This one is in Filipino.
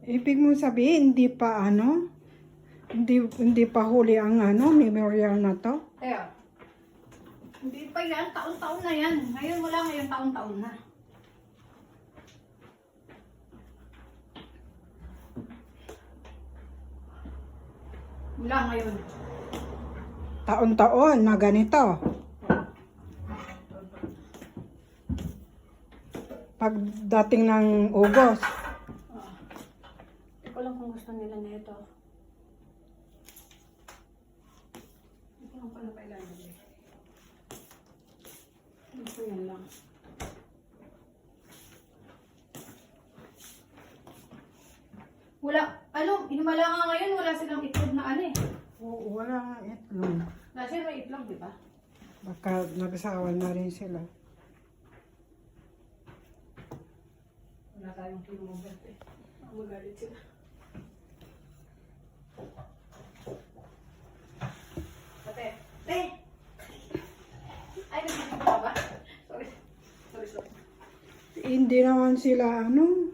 Ibig mo sabihin, hindi pa ano? Hindi pa huli ang ano, memorial na to? Kaya, hindi pa yan. Taon-taon na yan. Ngayon wala, ngayon taon-taon na. Wala ngayon. Taon-taon na ganito. Pagdating ng Ugos. Hindi ko lang kung gusto nila na ito. Hindi ko lang pala kailangan eh. Gusto yan lang. Wala, hinimala nga ngayon, wala silang itlog na ano eh. Oo, wala nga itlog. Kasi may itlog, di ba? Baka nagsawa na rin sila. Wala tayong kinumabot eh. Magalit sila. Ate, te! Ay, nagkikita ka ba? Sorry. Hindi naman sila ano,